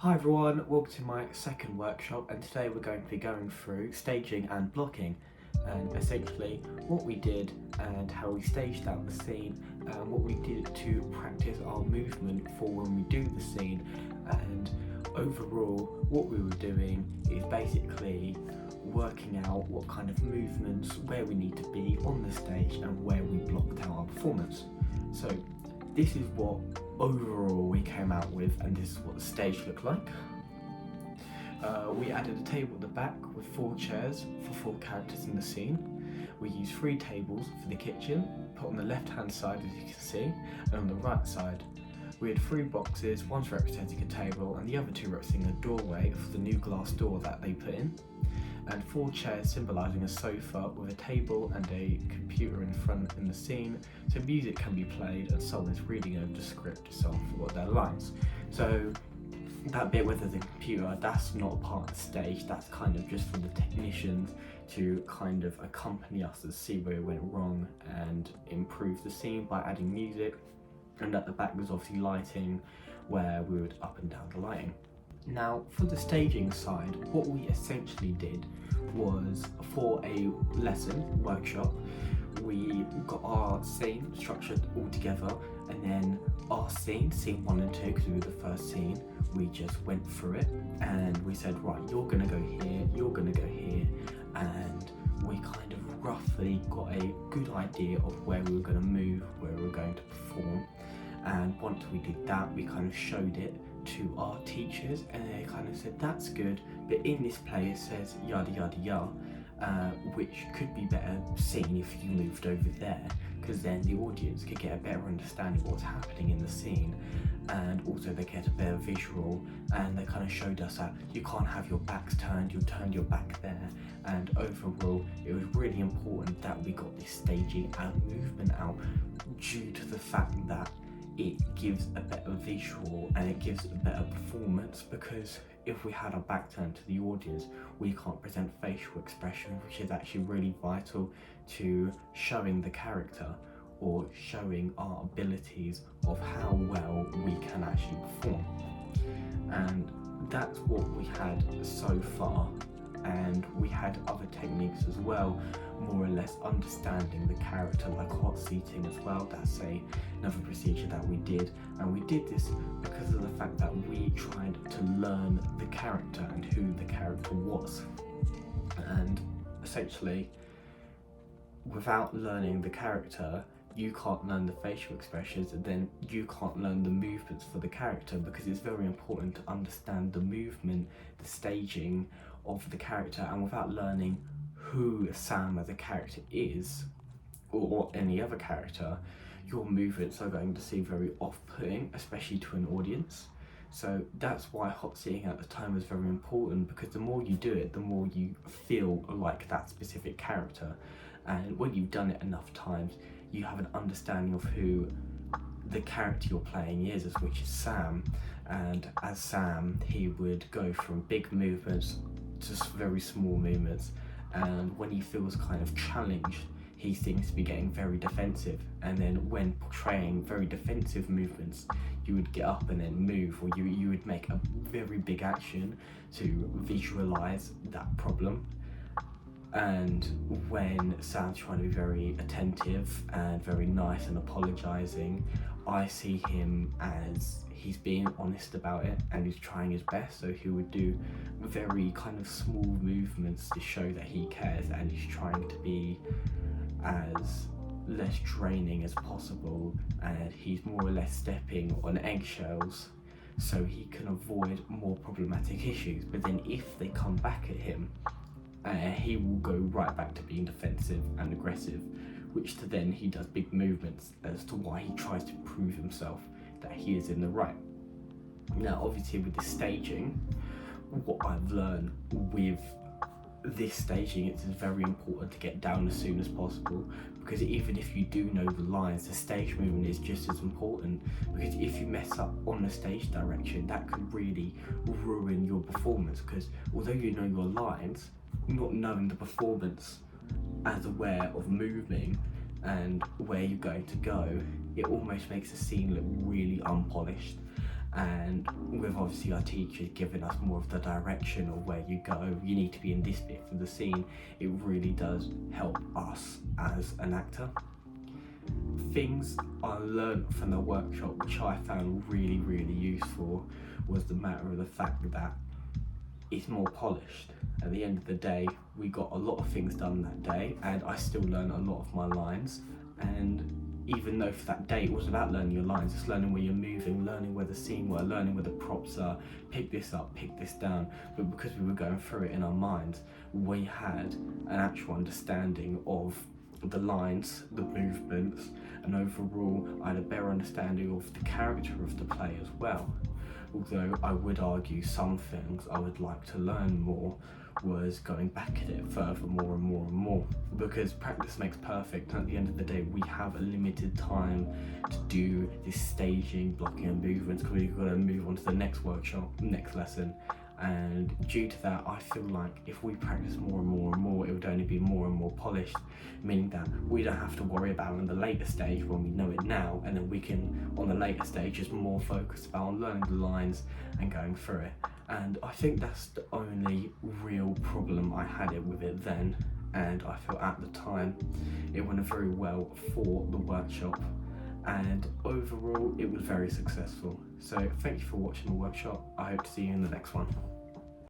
Hi everyone, welcome to my second workshop, and today we're going to be going through staging and blocking, and essentially what we did and how we staged out the scene and what we did to practice our movement for when we do the scene. And overall what we were doing is basically working out what kind of movements, where we need to be on the stage and where we blocked out our performance. So this is what overall we came out with, and this is what the stage looked like. We added a table at the back with 4 chairs for 4 characters in the scene. We used 3 tables for the kitchen, put on the left hand side as you can see, and on the right side. We had 3 boxes, one representing a table and the other 2 representing a doorway for the new glass door that they put in, and 4 chairs symbolising a sofa with a table and a computer in front in the scene, so music can be played and someone is reading over the script itself or their lines. So that bit with the computer, that's not part of the stage, that's kind of just for the technicians to kind of accompany us to see where it went wrong and improve the scene by adding music. And at the back was obviously lighting, where we would up and down the lighting. Now for the staging side, what we essentially did was, for a lesson workshop, we got our scene structured all together, and then our scene 1 and 2, because we were the first scene, we just went through it and we said, right, you're gonna go here, you're gonna go here, and we kind of roughly got a good idea of where we were going to move, where we were going to perform. And once we did that, we kind of showed it to our teachers, and they kind of said, that's good, but in this play it says yada yada yada, which could be better seen if you moved over there, because then the audience could get a better understanding of what's happening in the scene, and also they get a better visual. And they kind of showed us that you can't have your backs turned, you'll turn your back there. And overall it was really important that we got this staging and movement out, due to the fact that it gives a better visual and it gives a better performance, because if we had our back turned to the audience, we can't present facial expression, which is actually really vital to showing the character or showing our abilities of how well we can actually perform. And that's what we had so far, and we had other techniques as well, more or less understanding the character, like hot seating as well. That's another procedure that we did, and we did this because of the fact that we tried to learn the character and who the character was. And essentially, without learning the character, you can't learn the facial expressions, and then you can't learn the movements for the character, because it's very important to understand the movement, the staging of the character. And without learning who Sam as a character is, or any other character, your movements are going to seem very off-putting, especially to an audience. So that's why hot seating at the time was very important, because the more you do it, the more you feel like that specific character. And when you've done it enough times, you have an understanding of who the character you're playing is, which is Sam. And as Sam, he would go from big movements to very small movements, and when he feels kind of challenged, he seems to be getting very defensive. And then when portraying very defensive movements, you would get up and then move, or you would make a very big action to visualize that problem. And when Sam's trying to be very attentive and very nice and apologising, I see him as he's being honest about it and he's trying his best. So he would do very kind of small movements to show that he cares, and he's trying to be as less draining as possible, and he's more or less stepping on eggshells so he can avoid more problematic issues. But then if they come back at him, he will go right back to being defensive and aggressive, which to then he does big movements as to why he tries to prove himself that he is in the right. Now obviously with the staging, what I've learned with this staging, it's very important to get down as soon as possible, because even if you do know the lines, the stage movement is just as important, because if you mess up on the stage direction, that could really ruin your performance. Because although you know your lines, not knowing the performance as aware of moving and where you're going to go, it almost makes the scene look really unpolished. and with obviously our teachers giving us more of the direction of where you go, you need to be in this bit for the scene, it really does help us as an actor. Things I learned from the workshop which I found really, really useful was the matter of the fact that it's more polished. At the end of the day, we got a lot of things done that day, and I still learned a lot of my lines. And even though for that day it wasn't about learning your lines, it's learning where you're moving, learning where the scene were, learning where the props are, pick this up, pick this down. But because we were going through it in our minds, we had an actual understanding of the lines, the movements, and overall I had a better understanding of the character of the play as well. Although I would argue some things I would like to learn more was going back at it further more and more and more, because practice makes perfect, and at the end of the day we have a limited time to do this staging, blocking and movements, because we've got to move on to the next workshop, next lesson. And due to that, I feel like if we practice more and more and more, it would only be more and more polished, meaning that we don't have to worry about it on the later stage when we know it now, and then we can, on the later stage, just more focused about learning the lines and going through it. And I think that's the only real problem I had it with it then, and I feel at the time it went very well for the workshop, and overall it was very successful. So thank you for watching the workshop. I hope to see you in the next one.